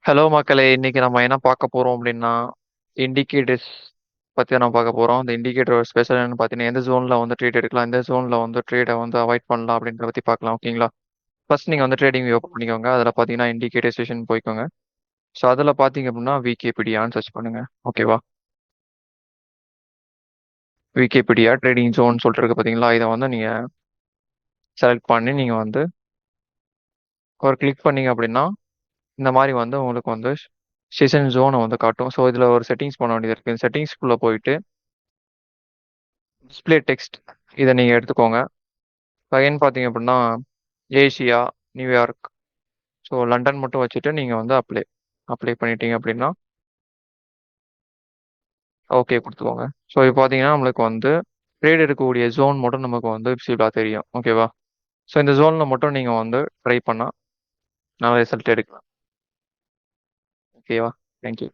Hello மக்களே! இன்னைக்கு நம்ம என்ன பார்க்க போறோம் அப்படின்னா, இண்டிகேட்டர்ஸ் பத்தி தான் நம்ம பார்க்க போறோம். இந்த இண்டிகேட்டரோட ஸ்பெஷல் என்னன்னு பார்த்தீங்கன்னா, எந்த ஜோன்ல வந்து ட்ரேட் எடுக்கலாம், எந்த ஜோன்ல வந்து ட்ரேட வந்து அவாய்ட் பண்ணலாம் அப்படின்றத பத்தி பார்க்கலாம். ஓகேங்களா? ஃபர்ஸ்ட் நீங்க வந்து ட்ரேடிங் வியூ ஓப்பன் பண்ணிக்கோங்க. அதில பார்த்தீங்கன்னா, இண்டிகேட்டர் செஷன் போய்க்கோங்க. ஸோ அதில பார்த்தீங்க அப்படின்னா, விகேபீடியான்னு சர்ச் பண்ணுங்க. ஓகேவா? விகேபீடியா ட்ரேடிங் ஜோன் சொல்லிட்டு இருக்கு பார்த்தீங்களா? இத வந்து நீங்க செலக்ட் பண்ணி நீங்க வந்து ஒரு கிளிக் பண்ணீங்க அப்படின்னா, இந்த மாரி வந்து உங்களுக்கு வந்து செஷன் ஜோன வந்து காட்டும். ஸோ இதில ஒரு செட்டிங்ஸ் பண்ண வேண்டியது இருக்கு. செட்டிங்ஸ்குள்ள போயிட்டு டிஸ்ப்ளே டெக்ஸ்ட் இதை நீங்கள் எடுத்துக்கோங்க. அகைன் பார்த்தீங்க அப்படின்னா ஏசியா, நியூயார்க், ஸோ லண்டன் மட்டும் வச்சுட்டு நீங்கள் வந்து அப்ளை அப்ளை பண்ணிட்டீங்க அப்படின்னா ஓகே கொடுத்துக்கோங்க. ஸோ இப்போ பார்த்தீங்கன்னா நம்மளுக்கு வந்து ட்ரேட் எடுக்கக்கூடிய ஜோன் மட்டும் நமக்கு வந்து விசிபிளாக தெரியும். ஓகேவா? ஸோ இந்த ஜோனில் மட்டும் நீங்கள் வந்து ட்ரை பண்ணால் நல்ல ரிசல்ட் எடுக்கலாம். ஓகேவா? தேங்க்யூ.